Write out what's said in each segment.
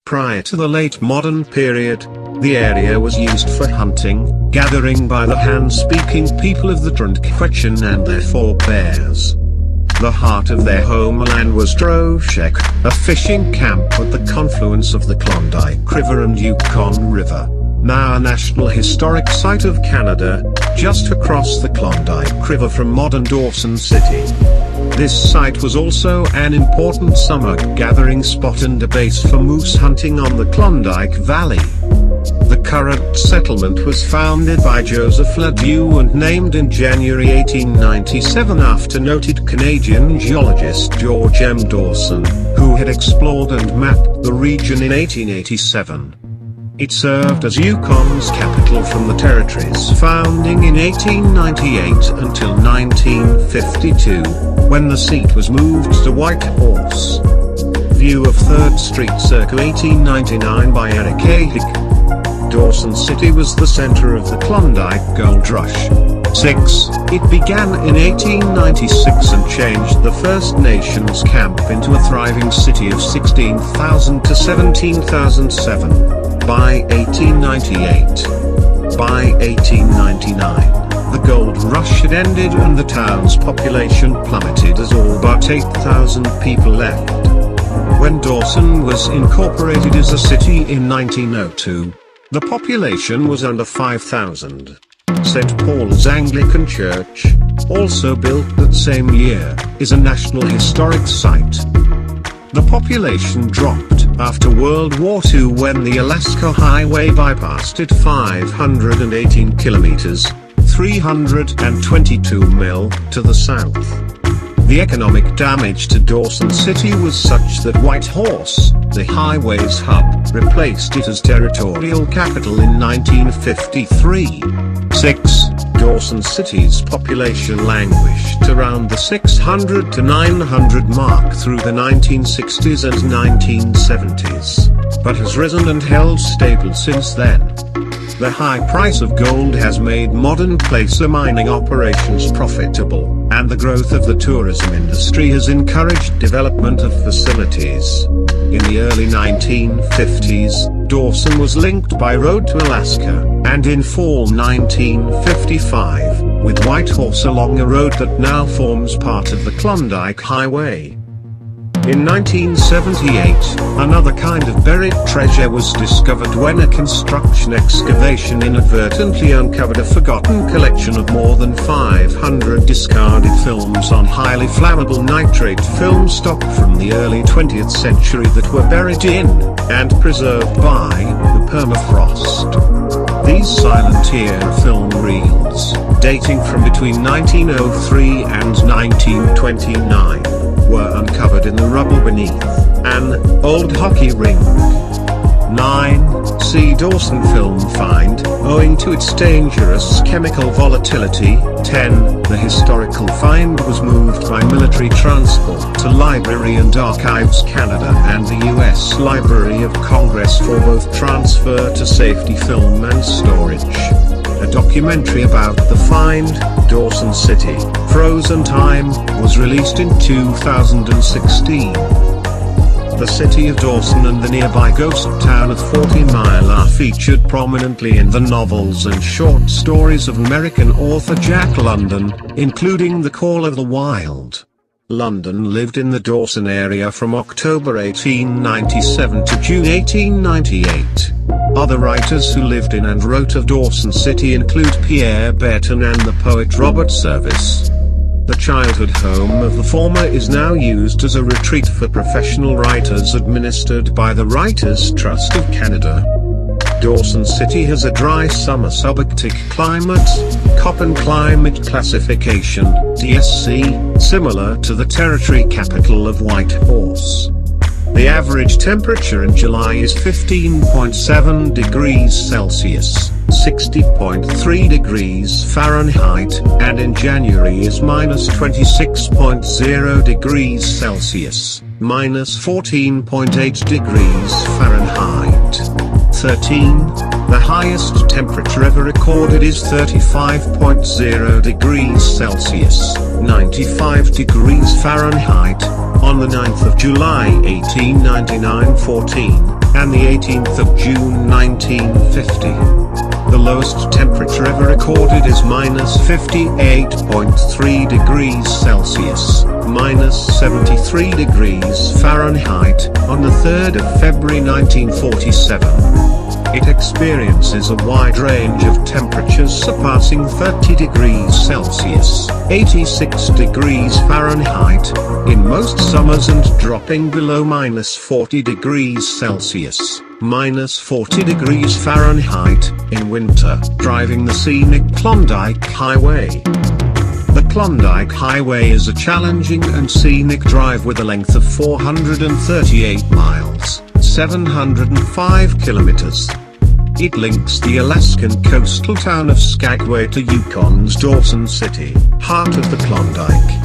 Prior to the late modern period, the area was used for hunting, gathering by the hand-speaking people of the Klondike and their forebears. The heart of their homeland was Droshek, a fishing camp at the confluence of the Klondike River and Yukon River, now a National Historic Site of Canada, just across the Klondike River from modern Dawson City. This site was also an important summer gathering spot and a base for moose hunting on the Klondike Valley. The current settlement was founded by Joseph Ledoux and named in January 1897 after noted Canadian geologist George M. Dawson, who had explored and mapped the region in 1887. It served as Yukon's capital from the territory's founding in 1898 until 1952, when the seat was moved to Whitehorse. View of 3rd Street circa 1899 by Eric Ahig. Dawson City was the center of the Klondike Gold Rush. 6. It began in 1896 and changed the First Nations camp into a thriving city of 16,000 to 17,007. By 1898. By 1899, the gold rush had ended and the town's population plummeted as all but 8,000 people left. When Dawson was incorporated as a city in 1902, the population was under 5,000. St. Paul's Anglican Church, also built that same year, is a National Historic Site. The population dropped after World War II when the Alaska Highway bypassed it 518 kilometers, 322 mil, to the south. The economic damage to Dawson City was such that Whitehorse, the highway's hub, replaced it as territorial capital in 1953. 6. Dawson City's population languished around the 600 to 900 mark through the 1960s and 1970s, but has risen and held stable since then. The high price of gold has made modern placer mining operations profitable, and the growth of the tourism industry has encouraged development of facilities. In the early 1950s, Dawson was linked by road to Alaska, and in fall 1955, with Whitehorse along a road that now forms part of the Klondike Highway. In 1978, another kind of buried treasure was discovered when a construction excavation inadvertently uncovered a forgotten collection of more than 500 discarded films on highly flammable nitrate film stock from the early 20th century that were buried in, and preserved by, the permafrost. These silent era film reels, dating from between 1903 and 1929, were uncovered in the rubble beneath an old hockey rink. 9. See Dawson film find, owing to its dangerous chemical volatility. 10. The historical find was moved by military transport to Library and Archives Canada and the U.S. Library of Congress for both transfer to safety film and storage. A documentary about the find, Dawson City, Frozen Time, was released in 2016. The city of Dawson and the nearby ghost town of 40 Mile are featured prominently in the novels and short stories of American author Jack London, including The Call of the Wild. London lived in the Dawson area from October 1897 to June 1898. Other writers who lived in and wrote of Dawson City include Pierre Berton and the poet Robert Service. The childhood home of the former is now used as a retreat for professional writers administered by the Writers' Trust of Canada. Dawson City has a dry summer subarctic climate, Köppen climate classification, DSC, similar to the territory capital of Whitehorse. The average temperature in July is 15.7 degrees Celsius, 60.3 degrees Fahrenheit, and in January is minus 26.0 degrees Celsius, minus 14.8 degrees Fahrenheit. 13. The highest temperature ever recorded is 35.0 degrees Celsius, 95 degrees Fahrenheit, on the 9th of July 1899. 14. and the 18th of June 1950. The lowest temperature ever recorded is -58.3 degrees Celsius, -73 degrees Fahrenheit, on the 3rd of February 1947. It experiences a wide range of temperatures surpassing 30 degrees Celsius, 86 degrees Fahrenheit, in most summers and dropping below -40 degrees Celsius, -40 degrees Fahrenheit, in winter, driving the Scenic Klondike Highway. The Klondike Highway is a challenging and scenic drive with a length of 438 miles, 705 kilometers. It links the Alaskan coastal town of Skagway to Yukon's Dawson City, heart of the Klondike.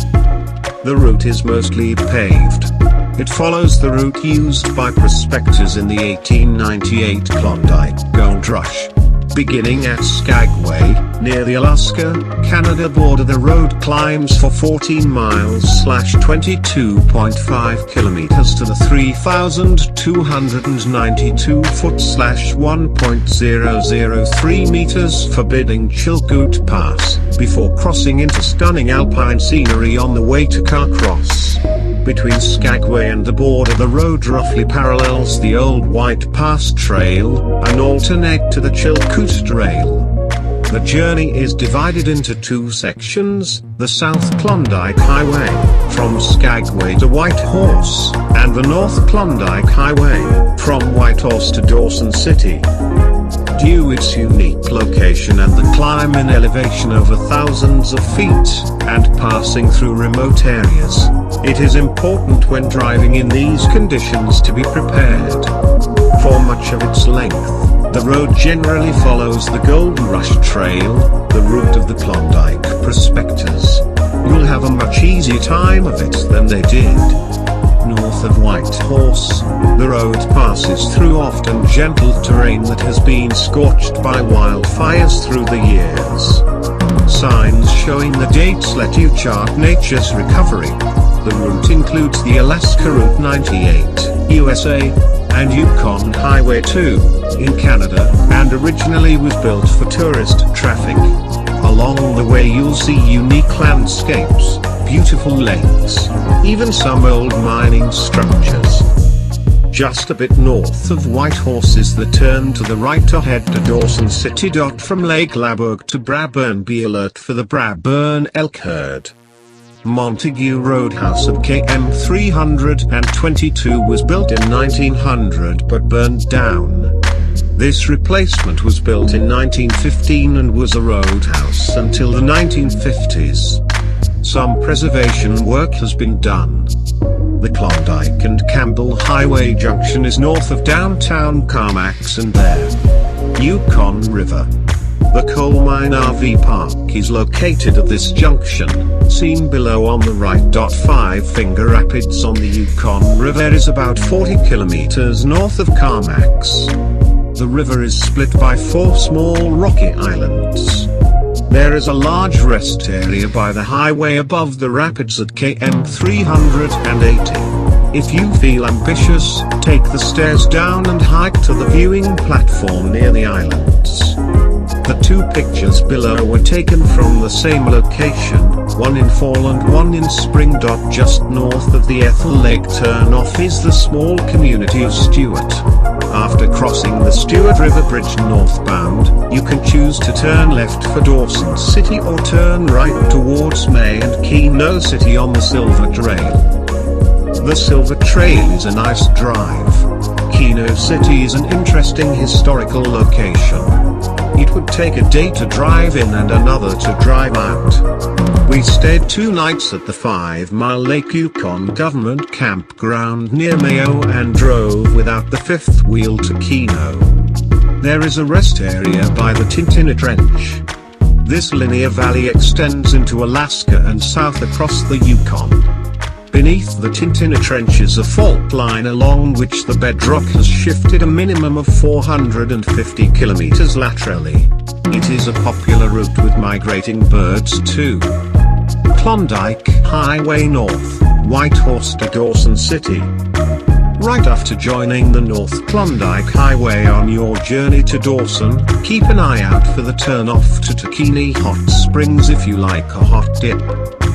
The route is mostly paved. It follows the route used by prospectors in the 1898 Klondike Gold Rush. Beginning at Skagway, near the Alaska-Canada border, the road climbs for 14 miles (22.5 kilometers) to the 3,292 foot (1.003 meters) forbidding Chilkoot Pass, before crossing into stunning alpine scenery on the way to Carmacks. Between Skagway and the border, the road roughly parallels the old White Pass Trail, an alternate to the Chilkoot Trail. The journey is divided into two sections, the South Klondike Highway, from Skagway to Whitehorse, and the North Klondike Highway, from Whitehorse to Dawson City. Due its unique location and the climb in elevation over thousands of feet, and passing through remote areas, it is important when driving in these conditions to be prepared. For much of its length, the road generally follows the Gold Rush Trail, the route of the Klondike prospectors. You'll have a much easier time of it than they did. North of Whitehorse, the road passes through often gentle terrain that has been scorched by wildfires through the years. Signs showing the dates let you chart nature's recovery. The route includes the Alaska Route 98, USA, and Yukon Highway 2, in Canada, and originally was built for tourist traffic. Along the way you'll see unique landscapes, beautiful lakes, even some old mining structures. Just a bit north of Whitehorse is the turn to the right to head to Dawson City. From Lake Laburg to Brabourne, be alert for the Brabourne elk herd. Montague Roadhouse at km 322 was built in 1900 but burned down. This replacement was built in 1915 and was a roadhouse until the 1950s. Some preservation work has been done. The Klondike and Campbell Highway junction is north of downtown Carmacks and there. Yukon River. The coal mine RV park is located at this junction, seen below on the right. Five Finger Rapids on the Yukon River is about 40 kilometers north of Carmacks. The river is split by 4 small rocky islands. There is a large rest area by the highway above the rapids at km 380. If you feel ambitious, take the stairs down and hike to the viewing platform near the islands. The two pictures below were taken from the same location, one in fall and one in spring. Just north of the Ethel Lake turnoff is the small community of Stewart. After crossing the Stewart River Bridge northbound, you can choose to turn left for Dawson City or turn right towards May and Keno City on the Silver Trail. The Silver Trail is a nice drive. Keno City is an interesting historical location. It would take a day to drive in and another to drive out. We stayed 2 nights at the 5-mile Lake Yukon Government Campground near Mayo and drove without the fifth wheel to Keno. There is a rest area by the Tintina Trench. This linear valley extends into Alaska and south across the Yukon. Beneath the Tintina Trench is a fault line along which the bedrock has shifted a minimum of 450 kilometers laterally. It is a popular route with migrating birds too. Klondike Highway north, Whitehorse to Dawson City. Right after joining the North Klondike Highway on your journey to Dawson, keep an eye out for the turn-off to Takini Hot Springs if you like a hot dip.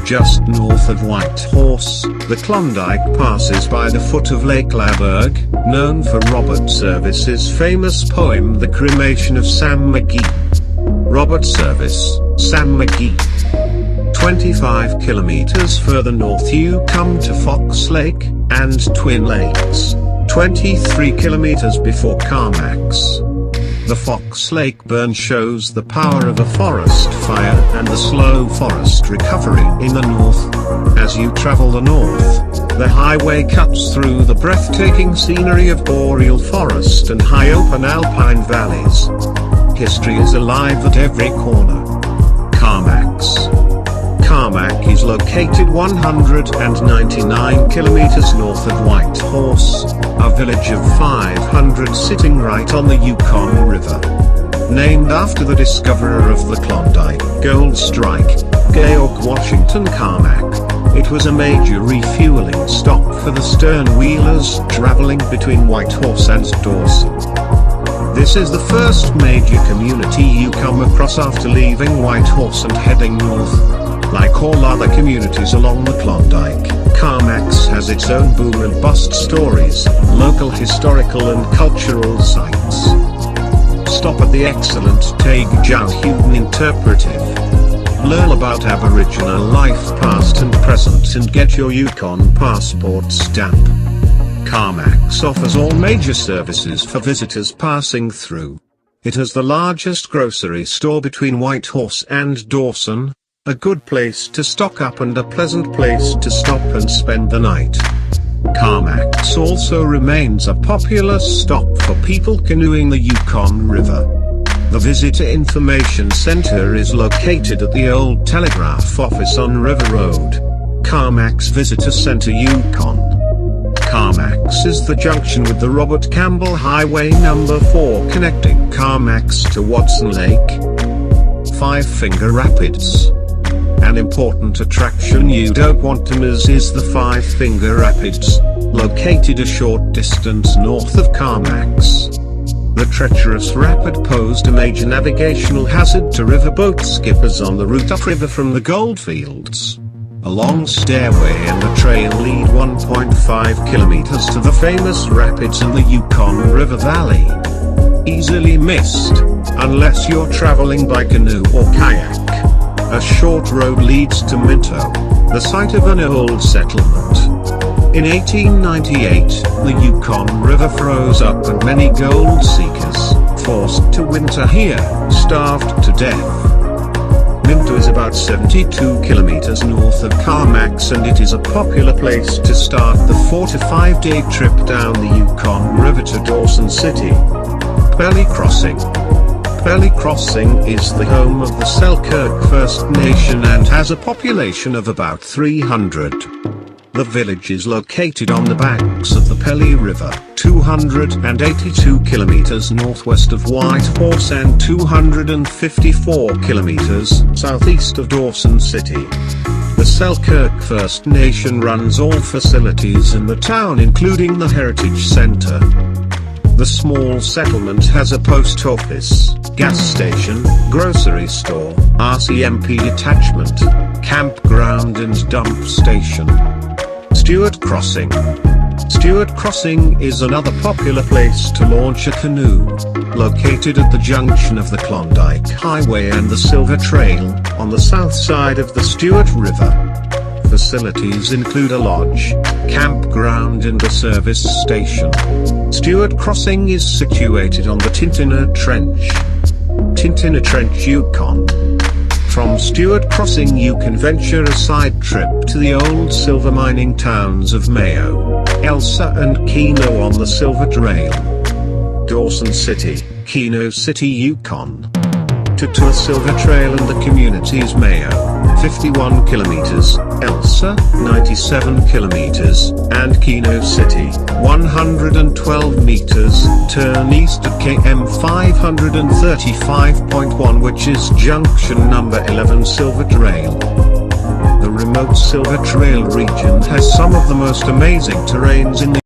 Just north of Whitehorse, the Klondike passes by the foot of Lake Laberg, known for Robert Service's famous poem The Cremation of Sam McGee. Robert Service, Sam McGee. 25 kilometers further north you come to Fox Lake and Twin Lakes, 23 kilometers before Carmacks. The Fox Lake burn shows the power of a forest fire and the slow forest recovery in the north. As you travel the north, the highway cuts through the breathtaking scenery of boreal forest and high open alpine valleys. History is alive at every corner. Carmacks. Carmack is located 199 kilometers north of Whitehorse, a village of 500 sitting right on the Yukon River. Named after the discoverer of the Klondike Gold Strike, George Washington Carmack, it was a major refueling stop for the stern wheelers traveling between Whitehorse and Dawson. This is the first major community you come across after leaving Whitehorse and heading north. Like all other communities along the Klondike, Carmacks has its own boom and bust stories, local historical and cultural sites. Stop at the excellent Tag-Jauhuden Interpretive. Learn about Aboriginal life past and present and get your Yukon passport stamp. Carmacks offers all major services for visitors passing through. It has the largest grocery store between Whitehorse and Dawson, a good place to stock up and a pleasant place to stop and spend the night. Carmacks also remains a popular stop for people canoeing the Yukon River. The Visitor Information Center is located at the old telegraph office on River Road. Carmacks Visitor Center Yukon. Carmacks is the junction with the Robert Campbell Highway No. 4 connecting Carmacks to Watson Lake. Five Finger Rapids. An important attraction you don't want to miss is the Five Finger Rapids, located a short distance north of Carmacks. The treacherous rapid posed a major navigational hazard to riverboat skippers on the route upriver from the goldfields. A long stairway and a trail lead 1.5 kilometers to the famous rapids in the Yukon River Valley. Easily missed, unless you're traveling by canoe or kayak. A short road leads to Minto, the site of an old settlement. In 1898, the Yukon River froze up and many gold seekers, forced to winter here, starved to death. Minto is about 72 kilometers north of Carmacks and it is a popular place to start the 4 to 5 day trip down the Yukon River to Dawson City. Pelly Crossing. Pelly Crossing is the home of the Selkirk First Nation and has a population of about 300. The village is located on the banks of the Pelly River, 282 kilometers northwest of Whitehorse and 254 kilometers southeast of Dawson City. The Selkirk First Nation runs all facilities in the town including the Heritage Center. The small settlement has a post office, gas station, grocery store, RCMP detachment, campground and dump station. Stewart Crossing. Stewart Crossing is another popular place to launch a canoe. Located at the junction of the Klondike Highway and the Silver Trail, on the south side of the Stewart River. Facilities include a lodge, campground and a service station. Stewart Crossing is situated on the Tintinna Trench. Tintinna Trench, Yukon. From Stewart Crossing you can venture a side trip to the old silver mining towns of Mayo, Elsa and Keno on the Silver Trail. Dawson City, Keno City, Yukon. To a Silver Trail and the communities Mayo, 51 kilometers, Elsa, 97 kilometers, and Keno City, 112 meters, turn east at km 535.1 which is junction number 11 Silver Trail. The remote Silver Trail region has some of the most amazing terrains in the